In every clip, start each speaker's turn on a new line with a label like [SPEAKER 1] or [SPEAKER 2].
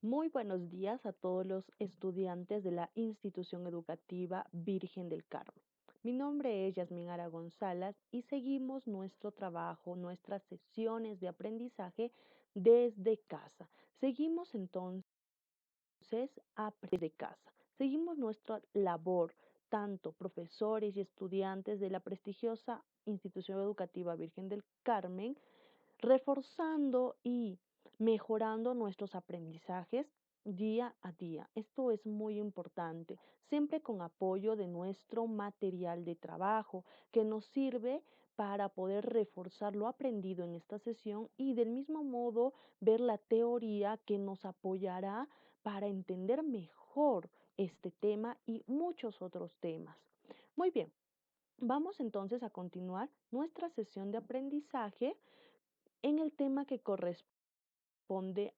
[SPEAKER 1] Muy buenos días a todos los estudiantes de la institución educativa Virgen del Carmen. Mi nombre es Yasmín González y seguimos nuestro trabajo, nuestras sesiones de aprendizaje desde casa. Seguimos entonces desde casa. Seguimos nuestra labor, tanto profesores y estudiantes de la prestigiosa institución educativa Virgen del Carmen, reforzando y mejorando nuestros aprendizajes día a día. Esto es muy importante, siempre con apoyo de nuestro material de trabajo que nos sirve para poder reforzar lo aprendido en esta sesión y del mismo modo ver la teoría que nos apoyará para entender mejor este tema y muchos otros temas. Muy bien, vamos entonces a continuar nuestra sesión de aprendizaje en el tema que corresponde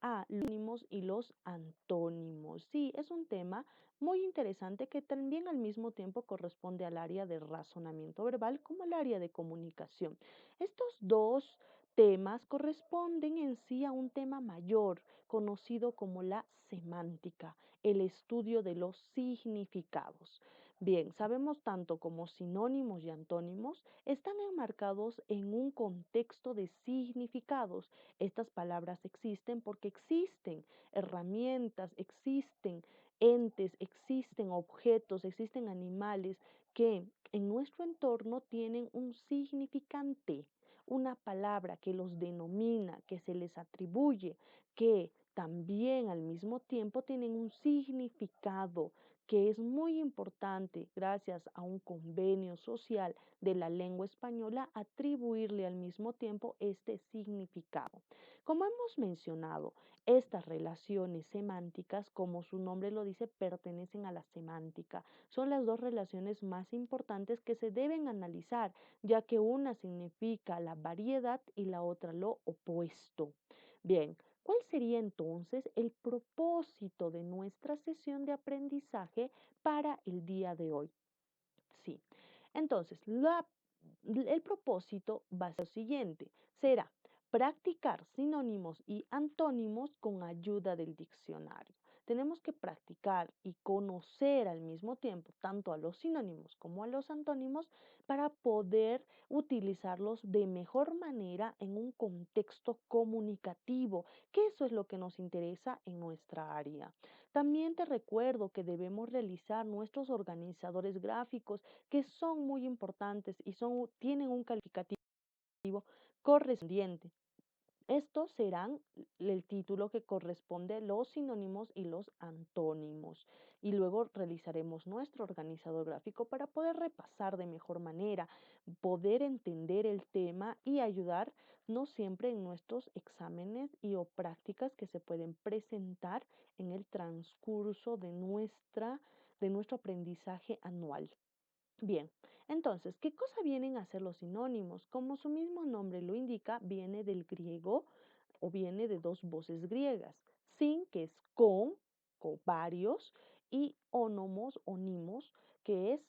[SPEAKER 1] a los sinónimos y los antónimos. Sí, es un tema muy interesante que también al mismo tiempo corresponde al área de razonamiento verbal como al área de comunicación. Estos dos temas corresponden en sí a un tema mayor conocido como la semántica, el estudio de los significados. Bien, sabemos tanto como sinónimos y antónimos están enmarcados en un contexto de significados. Estas palabras existen porque existen herramientas, existen entes, existen objetos, existen animales que en nuestro entorno tienen un significante, una palabra que los denomina, que se les atribuye, que también al mismo tiempo tienen un significado que es muy importante gracias a un convenio social de la lengua española atribuirle al mismo tiempo este significado. Como hemos mencionado, estas relaciones semánticas, como su nombre lo dice, pertenecen a la semántica. Son las dos relaciones más importantes que se deben analizar, ya que una significa la variedad y la otra lo opuesto. Bien, ¿cuál sería entonces el propósito de nuestra sesión de aprendizaje para el día de hoy? Sí. Entonces, el propósito va a ser lo siguiente, será practicar sinónimos y antónimos con ayuda del diccionario. Tenemos que practicar y conocer al mismo tiempo tanto a los sinónimos como a los antónimos para poder utilizarlos de mejor manera en un contexto comunicativo, que eso es lo que nos interesa en nuestra área. También te recuerdo que debemos realizar nuestros organizadores gráficos que son muy importantes y tienen un calificativo correspondiente. Estos serán el título que corresponde a los sinónimos y los antónimos. Y luego realizaremos nuestro organizador gráfico para poder repasar de mejor manera, poder entender el tema y ayudarnos siempre en nuestros exámenes y o prácticas que se pueden presentar en el transcurso de nuestro aprendizaje anual. Bien, entonces, ¿qué cosa vienen a ser los sinónimos? Como su mismo nombre lo indica, viene del griego o viene de dos voces griegas, sin, que es con varios, y onomos, onimos, que es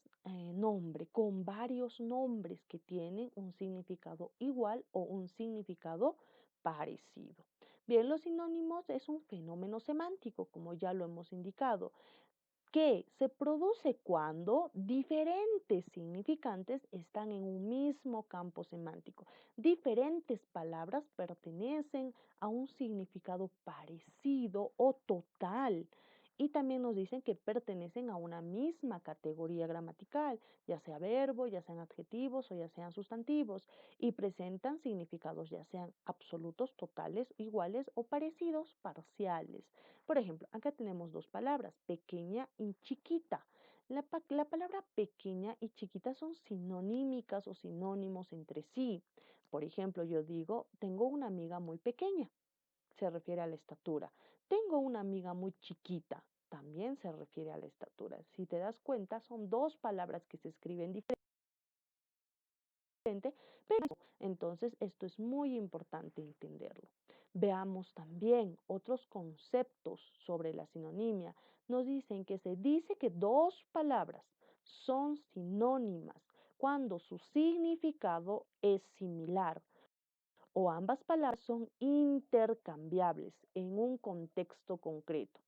[SPEAKER 1] nombre, con varios nombres que tienen un significado igual o un significado parecido. Bien, los sinónimos es un fenómeno semántico, como ya lo hemos indicado que se produce cuando diferentes significantes están en un mismo campo semántico. Diferentes palabras pertenecen a un significado parecido o total. Y también nos dicen que pertenecen a una misma categoría gramatical, ya sea verbo, ya sean adjetivos o ya sean sustantivos, y presentan significados ya sean absolutos, totales, iguales o parecidos, parciales. Por ejemplo, acá tenemos dos palabras, pequeña y chiquita. La palabra pequeña y chiquita son sinonímicas o sinónimos entre sí. Por ejemplo, yo digo, tengo una amiga muy pequeña, se refiere a la estatura. Tengo una amiga muy chiquita, también se refiere a la estatura. Si te das cuenta, son dos palabras que se escriben diferente, pero entonces esto es muy importante entenderlo. Veamos también otros conceptos sobre la sinonimia. Nos dicen que se dice que dos palabras son sinónimas cuando su significado es similar o ambas palabras son intercambiables en un contexto concreto.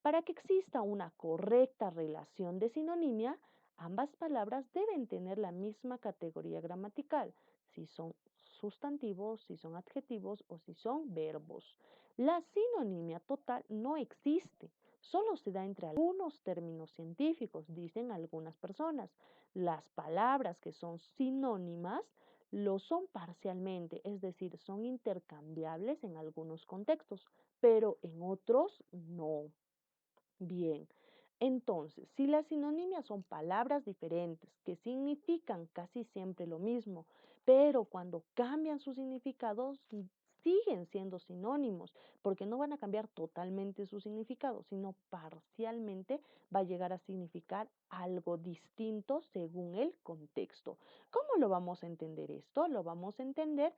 [SPEAKER 1] Para que exista una correcta relación de sinonimia, ambas palabras deben tener la misma categoría gramatical, si son sustantivos, si son adjetivos o si son verbos. La sinonimia total no existe, solo se da entre algunos términos científicos, dicen algunas personas. Las palabras que son sinónimas lo son parcialmente, es decir, son intercambiables en algunos contextos, pero en otros no. Bien, entonces, si las sinonimias son palabras diferentes que significan casi siempre lo mismo, pero cuando cambian sus significados siguen siendo sinónimos, porque no van a cambiar totalmente su significado, sino parcialmente va a llegar a significar algo distinto según el contexto. ¿Cómo lo vamos a entender esto? Lo vamos a entender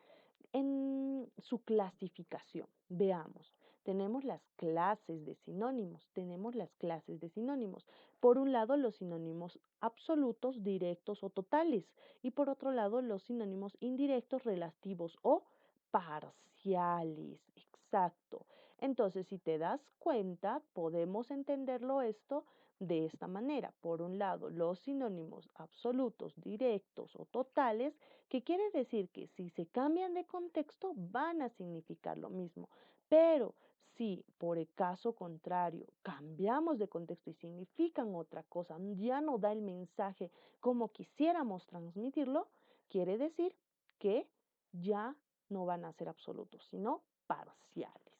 [SPEAKER 1] en su clasificación. Veamos, tenemos las clases de sinónimos, tenemos las clases de sinónimos. Por un lado, los sinónimos absolutos, directos o totales, y por otro lado, los sinónimos indirectos, relativos o parciales. Exacto. Entonces, si te das cuenta, podemos entenderlo esto de esta manera. Por un lado, los sinónimos absolutos, directos o totales, que quiere decir que si se cambian de contexto van a significar lo mismo. Pero si por el caso contrario cambiamos de contexto y significan otra cosa, ya no da el mensaje como quisiéramos transmitirlo, quiere decir que ya no van a ser absolutos, sino parciales.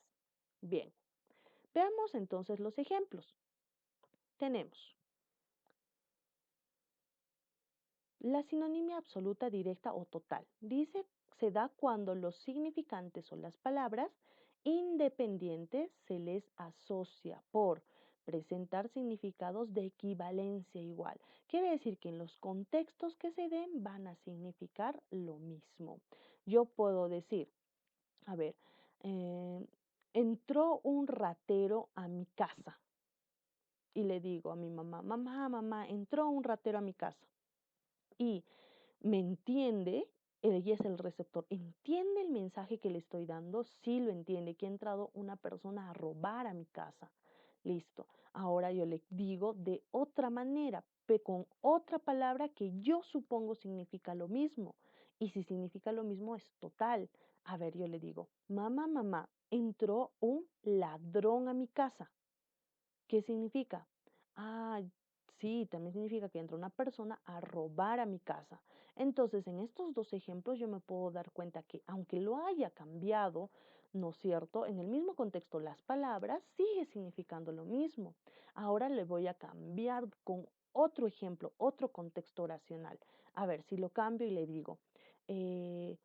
[SPEAKER 1] Bien, veamos entonces los ejemplos. Tenemos la sinonimia absoluta, directa o total. Dice, se da cuando los significantes o las palabras independientes se les asocia por presentar significados de equivalencia igual. Quiere decir que en los contextos que se den van a significar lo mismo. Yo puedo decir, a ver, eh, entró un ratero a mi casa y le digo a mi mamá, mamá, mamá, entró un ratero a mi casa. Y me entiende, ella es el receptor, entiende el mensaje que le estoy dando, sí lo entiende, que ha entrado una persona a robar a mi casa. Listo. Ahora yo le digo de otra manera, con otra palabra que yo supongo significa lo mismo. Y si significa lo mismo es total. A ver, yo le digo, mamá, mamá, entró un ladrón a mi casa. ¿Qué significa? Ah, sí, también significa que entra una persona a robar a mi casa. Entonces, en estos dos ejemplos yo me puedo dar cuenta que aunque lo haya cambiado, ¿no es cierto? En el mismo contexto, las palabras sigue significando lo mismo. Ahora le voy a cambiar con otro ejemplo, otro contexto oracional. A ver, si lo cambio y le digo, eh,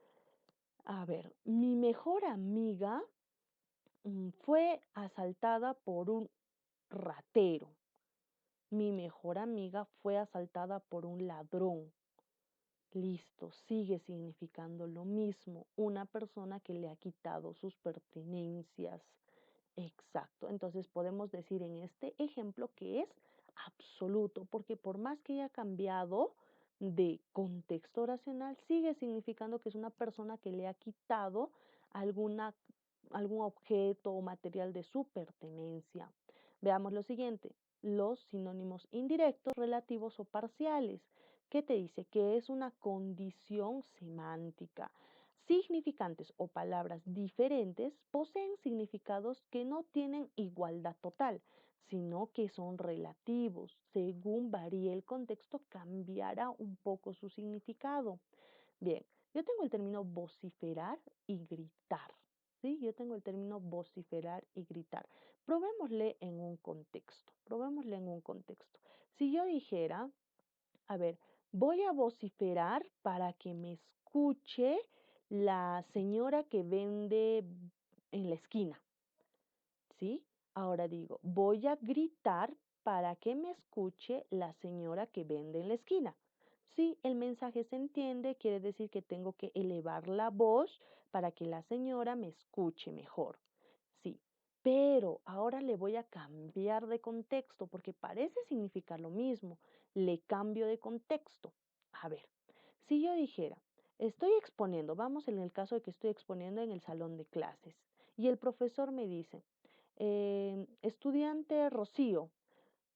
[SPEAKER 1] a ver, mi mejor amiga fue asaltada por un ratero. Mi mejor amiga fue asaltada por un ladrón. Listo, sigue significando lo mismo, una persona que le ha quitado sus pertenencias. Exacto, entonces podemos decir en este ejemplo que es absoluto, porque por más que haya cambiado de contexto oracional, sigue significando que es una persona que le ha quitado alguna, algún objeto o material de su pertenencia. Veamos lo siguiente, los sinónimos indirectos, relativos o parciales. ¿Qué te dice? Que es una condición semántica. Significantes o palabras diferentes poseen significados que no tienen igualdad total, sino que son relativos. Según varíe el contexto, cambiará un poco su significado. Bien, yo tengo el término vociferar y gritar. ¿Sí? Yo tengo el término vociferar y gritar. Probémosle en un contexto. Probémosle en un contexto. Si yo dijera, a ver, voy a vociferar para que me escuche la señora que vende en la esquina, ¿sí? Ahora digo, voy a gritar para que me escuche la señora que vende en la esquina. Sí, el mensaje se entiende, quiere decir que tengo que elevar la voz para que la señora me escuche mejor. Sí, pero ahora le voy a cambiar de contexto porque parece significar lo mismo. Le cambio de contexto. A ver, si yo dijera, Estoy exponiendo, vamos en el caso de que estoy exponiendo en el salón de clases y el profesor me dice, estudiante Rocío,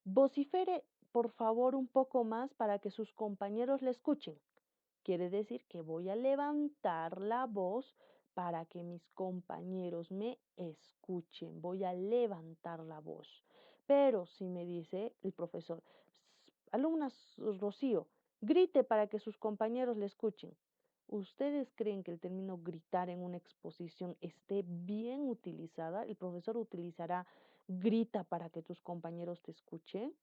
[SPEAKER 1] vocifere por favor un poco más para que sus compañeros le escuchen. Quiere decir que voy a levantar la voz para que mis compañeros me escuchen. Voy a levantar la voz. Pero si me dice el profesor, alumnas Rocío, grite para que sus compañeros le escuchen. ¿Ustedes creen que el término gritar en una exposición esté bien utilizada? ¿El profesor utilizará grita para que tus compañeros te escuchen?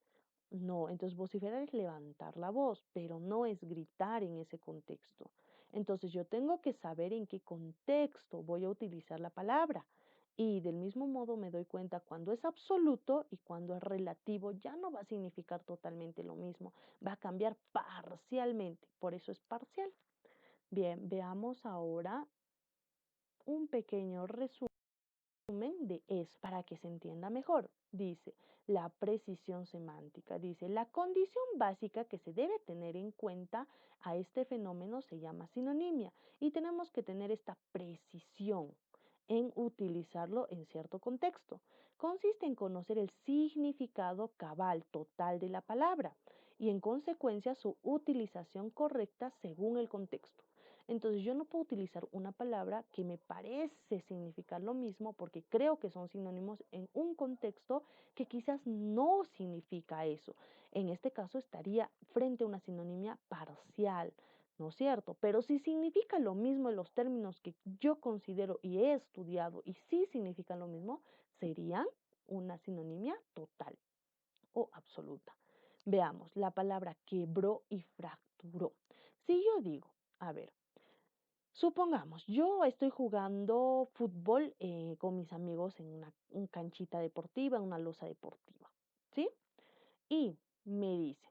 [SPEAKER 1] No, entonces vociferar es levantar la voz, pero no es gritar en ese contexto. Entonces yo tengo que saber en qué contexto voy a utilizar la palabra. Y del mismo modo me doy cuenta cuando es absoluto y cuando es relativo, ya no va a significar totalmente lo mismo, va a cambiar parcialmente, por eso es parcial. Bien, veamos ahora un pequeño resumen de es para que se entienda mejor. Dice, la precisión semántica. Dice, la condición básica que se debe tener en cuenta a este fenómeno se llama sinonimia y tenemos que tener esta precisión en utilizarlo en cierto contexto. Consiste en conocer el significado cabal total de la palabra y en consecuencia su utilización correcta según el contexto. Entonces yo no puedo utilizar una palabra que me parece significar lo mismo porque creo que son sinónimos en un contexto que quizás no significa eso. En este caso estaría frente a una sinonimia parcial, ¿no es cierto? Pero si significa lo mismo en los términos que yo considero y he estudiado y sí significan lo mismo, serían una sinonimia total o absoluta. Veamos la palabra quebró y fracturó. Si yo digo, a ver, supongamos, yo estoy jugando fútbol con mis amigos en una canchita deportiva, en una losa deportiva, ¿sí? Y me dice,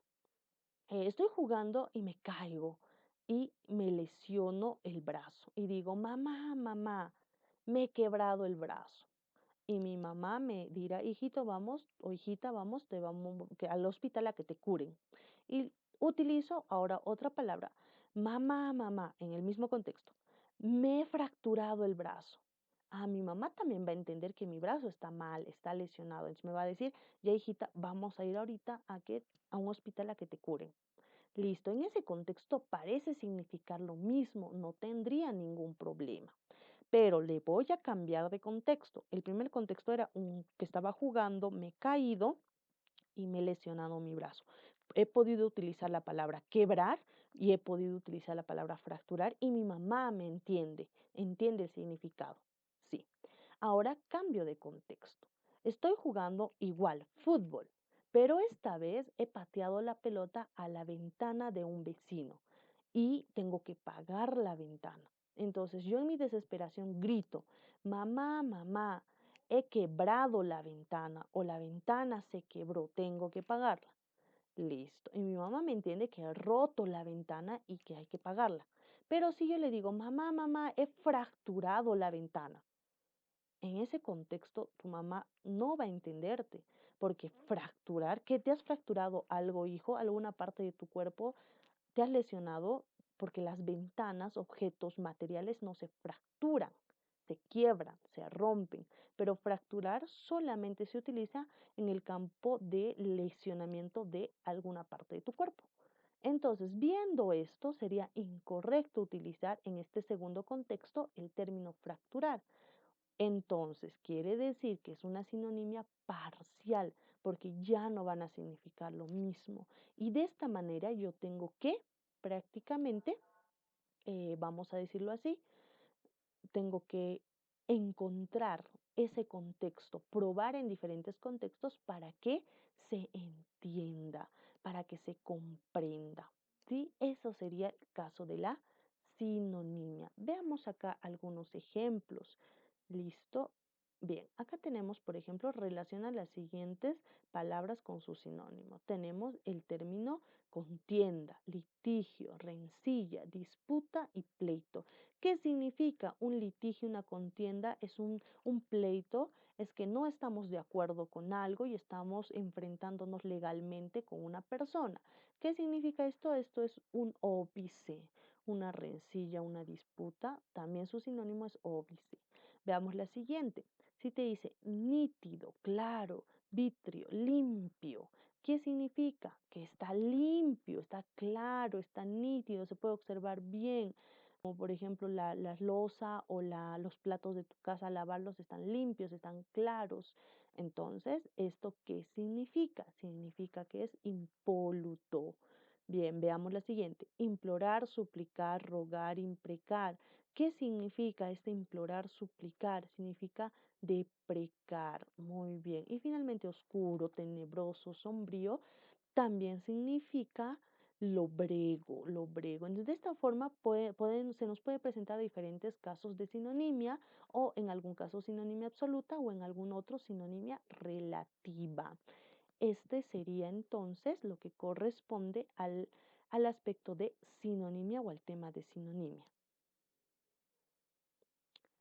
[SPEAKER 1] estoy jugando y me caigo y me lesiono el brazo. Y digo, mamá, mamá, me he quebrado el brazo. Y mi mamá me dirá, hijito, vamos, o hijita, vamos, te vamos al hospital a que te curen. Y utilizo ahora otra palabra, mamá, mamá, en el mismo contexto. Me he fracturado el brazo. Mi mamá también va a entender que mi brazo está mal, está lesionado. Entonces me va a decir, ya hijita, vamos a ir ahorita a un hospital a que te curen. Listo, en ese contexto parece significar lo mismo, no tendría ningún problema. Pero le voy a cambiar de contexto. El primer contexto era que estaba jugando, me he caído y me he lesionado mi brazo. He podido utilizar la palabra quebrar y he podido utilizar la palabra fracturar y mi mamá me entiende el significado. Sí. Ahora cambio de contexto. Estoy jugando igual, fútbol, pero esta vez he pateado la pelota a la ventana de un vecino y tengo que pagar la ventana. Entonces yo en mi desesperación grito, mamá, mamá, he quebrado la ventana o la ventana se quebró, tengo que pagarla. Listo. Y mi mamá me entiende que he roto la ventana y que hay que pagarla. Pero si yo le digo, mamá, mamá, he fracturado la ventana, en ese contexto tu mamá no va a entenderte, porque fracturar, ¿que te has fracturado algo, hijo? ¿Alguna parte de tu cuerpo? ¿Te has lesionado? Porque las ventanas, objetos materiales no se fracturan, se quiebran, se rompen, pero fracturar solamente se utiliza en el campo de lesionamiento de alguna parte de tu cuerpo. Entonces, viendo esto, sería incorrecto utilizar en este segundo contexto el término fracturar. Entonces, quiere decir que es una sinonimia parcial, porque ya no van a significar lo mismo. Y de esta manera yo tengo que prácticamente, vamos a decirlo así, tengo que encontrar ese contexto, probar en diferentes contextos para que se entienda, para que se comprenda. ¿Sí? Eso sería el caso de la sinonimia. Veamos acá algunos ejemplos. ¿Listo? Bien, acá tenemos, por ejemplo, relaciona las siguientes palabras con su sinónimo. Tenemos el término contienda, litigio, rencilla, disputa y pleito. ¿Qué significa un litigio, una contienda? Es un pleito, es que no estamos de acuerdo con algo y estamos enfrentándonos legalmente con una persona. ¿Qué significa esto? Esto es un óbice. una rencilla, una disputa, también su sinónimo es óbice. Veamos la siguiente. Si te dice nítido, claro, vitrio, limpio, ¿qué significa? Que está limpio, está claro, está nítido, se puede observar bien. Como por ejemplo la loza o los platos de tu casa, lavarlos están limpios, están claros. Entonces, ¿esto qué significa? Significa que es impoluto. Bien, veamos la siguiente. Implorar, suplicar, rogar, imprecar. ¿Qué significa este implorar, suplicar? Significa deprecar. Muy bien. Y finalmente, oscuro, tenebroso, sombrío, también significa lobrego, lobrego. Entonces, de esta forma se nos puede presentar diferentes casos de sinonimia o en algún caso sinonimia absoluta o en algún otro sinonimia relativa. Este sería entonces lo que corresponde al aspecto de sinonimia o al tema de sinonimia.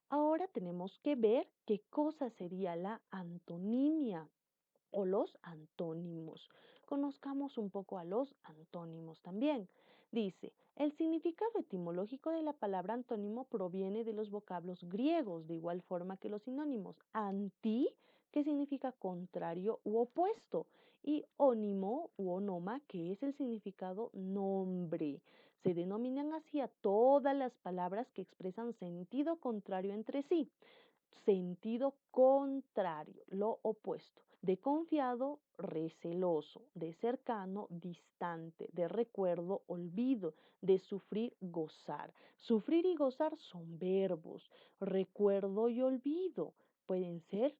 [SPEAKER 1] Ahora tenemos que ver qué cosa sería la antonimia o los antónimos. Conozcamos un poco a los antónimos también. Dice, el significado etimológico de la palabra antónimo proviene de los vocablos griegos, de igual forma que los sinónimos. Anti, que significa contrario u opuesto, y ónimo u onoma, que es el significado nombre. Se denominan así a todas las palabras que expresan sentido contrario entre sí. Sentido contrario, lo opuesto, de confiado, receloso, de cercano, distante, de recuerdo, olvido, de sufrir, gozar. Sufrir y gozar son verbos. Recuerdo y olvido pueden ser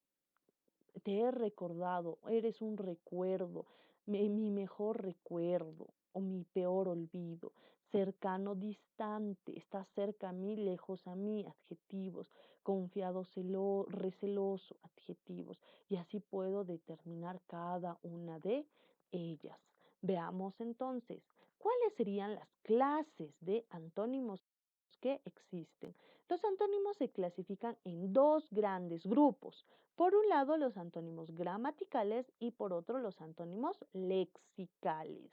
[SPEAKER 1] te he recordado, eres un recuerdo, mi mejor recuerdo o mi peor olvido, cercano, distante, está cerca a mí, lejos a mí, adjetivos, confiado, receloso, adjetivos, y así puedo determinar cada una de ellas. Veamos entonces, ¿cuáles serían las clases de antónimos que existen? Los antónimos se clasifican en dos grandes grupos. Por un lado, los antónimos gramaticales y por otro, los antónimos lexicales.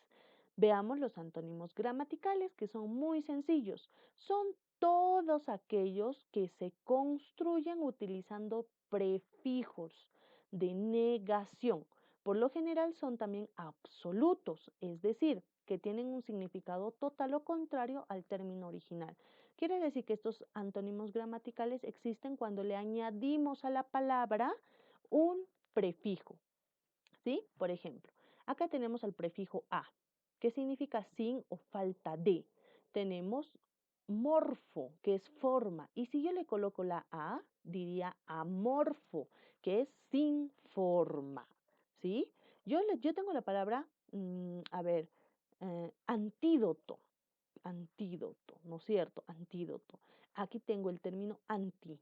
[SPEAKER 1] Veamos los antónimos gramaticales, que son muy sencillos. Son todos aquellos que se construyen utilizando prefijos de negación. Por lo general son también absolutos, es decir, que tienen un significado total o contrario al término original. Quiere decir que estos antónimos gramaticales existen cuando le añadimos a la palabra un prefijo, ¿sí? Por ejemplo, acá tenemos el prefijo a, que significa sin o falta de. Tenemos morfo, que es forma, y si yo le coloco la a, diría amorfo, que es sin forma, ¿sí? Yo tengo la palabra, antídoto, antídoto, ¿no es cierto? Antídoto. Aquí tengo el término anti,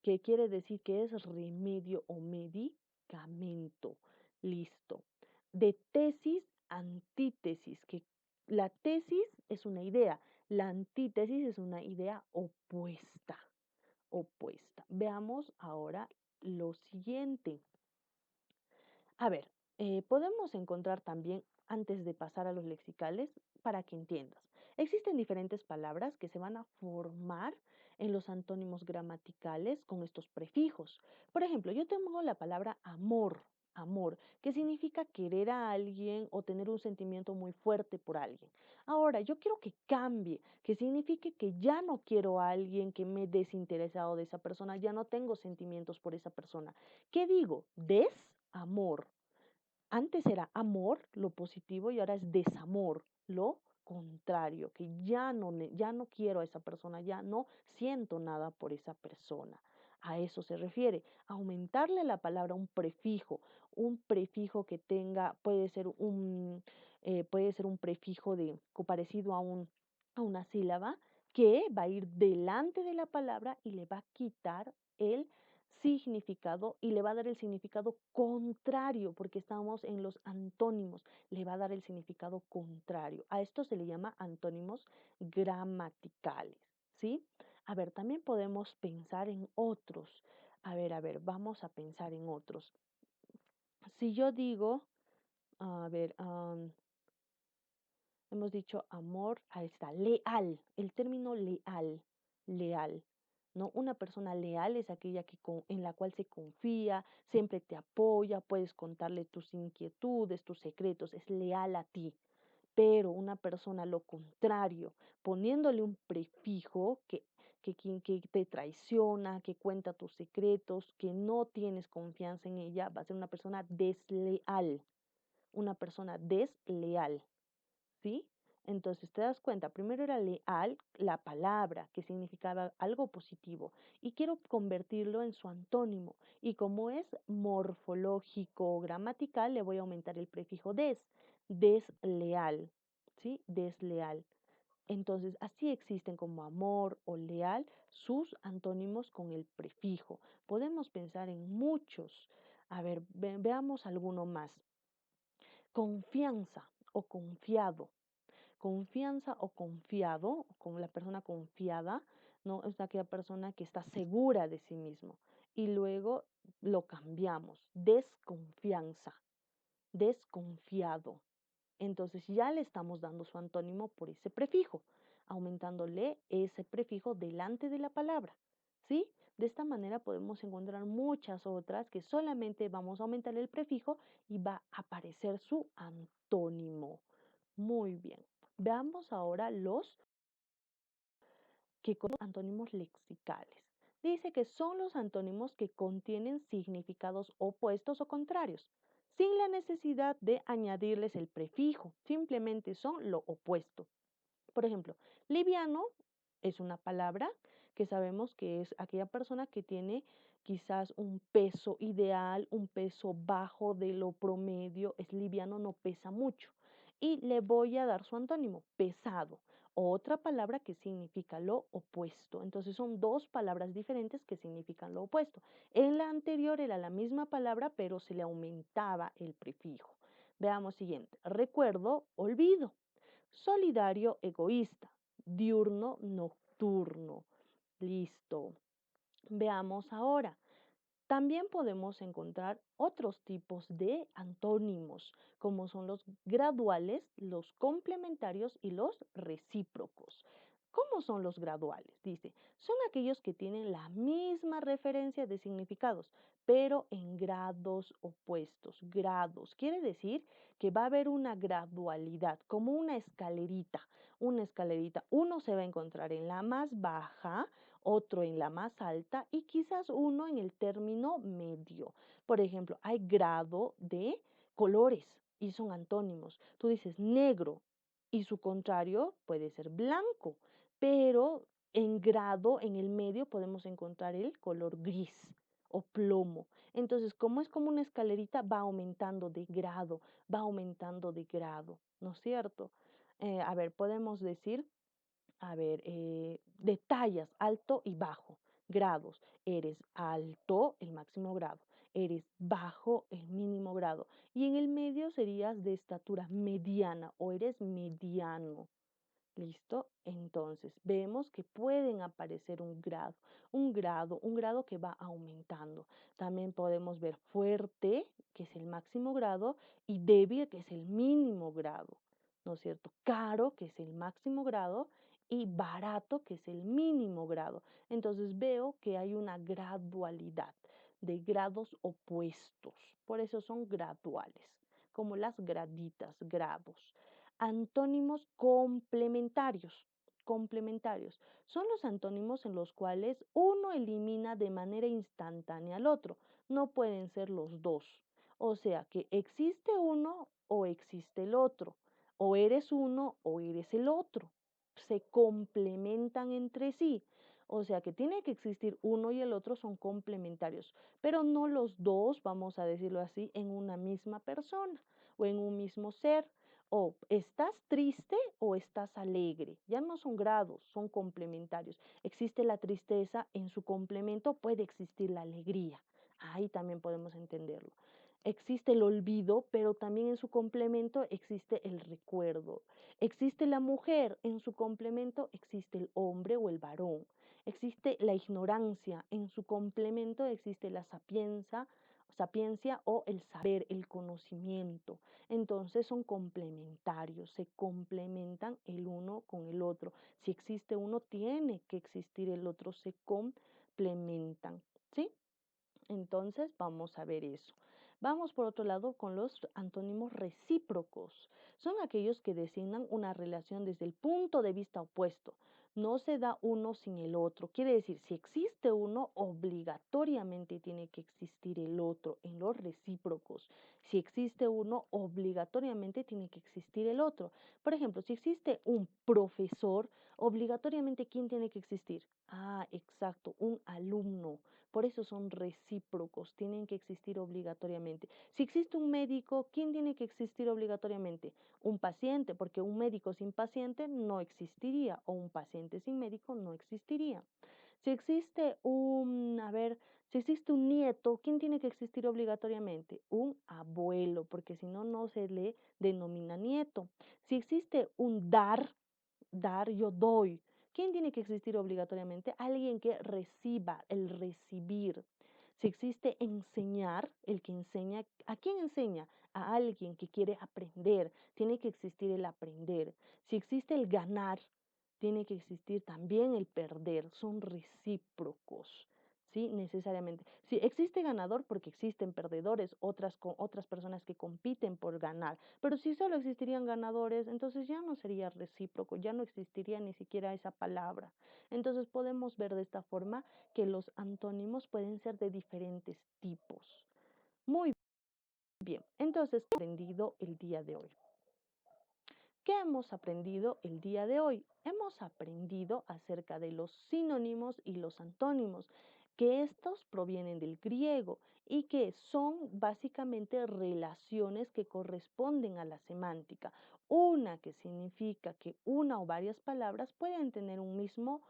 [SPEAKER 1] que quiere decir que es remedio o medicamento. Listo. De tesis, antítesis, que la tesis es una idea, la antítesis es una idea opuesta, opuesta. Veamos ahora lo siguiente. A ver, podemos encontrar también, antes de pasar a los lexicales, para que entiendas, existen diferentes palabras que se van a formar en los antónimos gramaticales con estos prefijos. Por ejemplo, yo tengo la palabra amor, amor, que significa querer a alguien o tener un sentimiento muy fuerte por alguien. Ahora, yo quiero que cambie, que signifique que ya no quiero a alguien, que me he desinteresado de esa persona, ya no tengo sentimientos por esa persona. ¿Qué digo? Desamor. Antes era amor, lo positivo, y ahora es desamor, lo contrario, que ya no quiero a esa persona, ya no siento nada por esa persona. A eso se refiere. Aumentarle a la palabra un prefijo que tenga, puede ser un prefijo parecido a una sílaba, que va a ir delante de la palabra y le va a quitar el significado y le va a dar el significado contrario, porque estamos en los antónimos, le va a dar el significado contrario. A esto se le llama antónimos gramaticales, ¿sí? A ver, también podemos pensar en otros. A ver, vamos a pensar en otros. Si yo digo, a ver, hemos dicho amor, ahí está, leal, el término leal, leal, ¿no? Una persona leal es aquella en la cual se confía, siempre te apoya, puedes contarle tus inquietudes, tus secretos, es leal a ti. Pero una persona lo contrario, poniéndole un prefijo que te traiciona, que cuenta tus secretos, que no tienes confianza en ella, va a ser una persona desleal. ¿Sí? Entonces te das cuenta, primero era leal la palabra, que significaba algo positivo, y quiero convertirlo en su antónimo. Y como es morfológico o gramatical, le voy a aumentar el prefijo desleal, ¿sí? Desleal. Entonces, así existen como amor o leal sus antónimos con el prefijo. Podemos pensar en muchos. A ver, veamos alguno más. Confianza o confiado. Confianza o confiado, con la persona confiada, ¿no? Es aquella persona que está segura de sí mismo. Y luego lo cambiamos, desconfianza, desconfiado. Entonces ya le estamos dando su antónimo por ese prefijo, aumentándole ese prefijo delante de la palabra. ¿Sí? De esta manera podemos encontrar muchas otras que solamente vamos a aumentar el prefijo y va a aparecer su antónimo. Muy bien. Veamos ahora los que con antónimos lexicales. Dice que son los antónimos que contienen significados opuestos o contrarios, sin la necesidad de añadirles el prefijo, simplemente son lo opuesto. Por ejemplo, liviano es una palabra que sabemos que es aquella persona que tiene quizás un peso ideal, un peso bajo de lo promedio, es liviano, no pesa mucho. Y le voy a dar su antónimo, pesado, otra palabra que significa lo opuesto. Entonces son dos palabras diferentes que significan lo opuesto. En la anterior era la misma palabra, pero se le aumentaba el prefijo. Veamos siguiente. Recuerdo, olvido. Solidario, egoísta. Diurno, nocturno. Listo. Veamos ahora. También podemos encontrar otros tipos de antónimos, como son los graduales, los complementarios y los recíprocos. ¿Cómo son los graduales? Dice, son aquellos que tienen la misma referencia de significados, pero en grados opuestos. Grados quiere decir que va a haber una gradualidad, como una escalerita. Una escalerita, uno se va a encontrar en la más baja, otro en la más alta y quizás uno en el término medio. Por ejemplo, hay grado de colores y son antónimos. Tú dices negro y su contrario puede ser blanco, pero en grado, en el medio, podemos encontrar el color gris o plomo. Entonces, como es como una escalerita, va aumentando de grado, va aumentando de grado, ¿no es cierto? A ver, podemos decir detallas alto y bajo, grados. Eres alto, el máximo grado. Eres bajo, el mínimo grado. Y en el medio serías de estatura mediana o eres mediano. ¿Listo? Entonces, vemos que pueden aparecer un grado que va aumentando. También podemos ver fuerte, que es el máximo grado, y débil, que es el mínimo grado. ¿No es cierto? Caro, que es el máximo grado, y barato, que es el mínimo grado. Entonces, veo que hay una gradualidad de grados opuestos. Por eso son graduales, como las graditas, grados. Antónimos complementarios. Complementarios. Son los antónimos en los cuales uno elimina de manera instantánea al otro. No pueden ser los dos. O sea que existe uno o existe el otro. O eres uno o eres el otro. Se complementan entre sí. O sea que tiene que existir uno y el otro son complementarios, pero no los dos, vamos a decirlo así, en una misma persona o en un mismo ser. O estás triste o estás alegre. Ya no son grados, son complementarios. Existe la tristeza, en su complemento puede existir la alegría. Ahí también podemos entenderlo. Existe el olvido, pero también en su complemento existe el recuerdo. Existe la mujer, en su complemento existe el hombre o el varón. Existe la ignorancia, en su complemento existe la sapienza sapiencia o el saber, el conocimiento. Entonces son complementarios, se complementan el uno con el otro. Si existe uno, tiene que existir el otro, se complementan, ¿sí? Entonces vamos a ver eso. Vamos por otro lado con los antónimos recíprocos. Son aquellos que designan una relación desde el punto de vista opuesto. No se da uno sin el otro. Quiere decir, si existe uno, obligatoriamente tiene que existir el otro en los recíprocos. Si existe uno, obligatoriamente tiene que existir el otro. Por ejemplo, si existe un profesor, obligatoriamente ¿quién tiene que existir? Ah, exacto, un alumno. Por eso son recíprocos, tienen que existir obligatoriamente. Si existe un médico, ¿quién tiene que existir obligatoriamente? Un paciente, porque un médico sin paciente no existiría o un paciente sin médico no existiría. Si existe si existe un nieto, ¿quién tiene que existir obligatoriamente? Un abuelo, porque si no, no se le denomina nieto. Si existe un dar, yo doy. ¿Quién tiene que existir obligatoriamente? Alguien que reciba, el recibir. Si existe enseñar, el que enseña, ¿a quién enseña? A alguien que quiere aprender, tiene que existir el aprender. Si existe el ganar, tiene que existir también el perder, son recíprocos. ¿Sí? Necesariamente. Si existe ganador porque existen perdedores, otras personas que compiten por ganar, pero si solo existirían ganadores, entonces ya no sería recíproco, ya no existiría ni siquiera esa palabra. Entonces podemos ver de esta forma que los antónimos pueden ser de diferentes tipos. Muy bien, entonces, ¿qué he aprendido el día de hoy? ¿Qué hemos aprendido el día de hoy? Hemos aprendido acerca de los sinónimos y los antónimos, que estos provienen del griego y que son básicamente relaciones que corresponden a la semántica. Una que significa que una o varias palabras pueden tener un mismo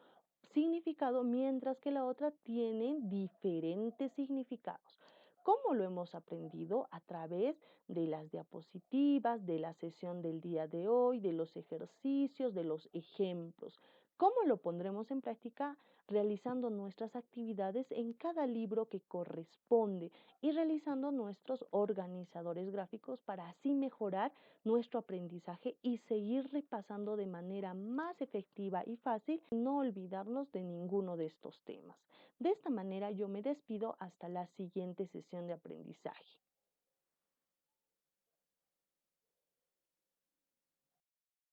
[SPEAKER 1] significado, mientras que la otra tienen diferentes significados. ¿Cómo lo hemos aprendido? A través de las diapositivas, de la sesión del día de hoy, de los ejercicios, de los ejemplos. ¿Cómo lo pondremos en práctica? Realizando nuestras actividades en cada libro que corresponde y realizando nuestros organizadores gráficos para así mejorar nuestro aprendizaje y seguir repasando de manera más efectiva y fácil, no olvidarnos de ninguno de estos temas. De esta manera yo me despido hasta la siguiente sesión de aprendizaje.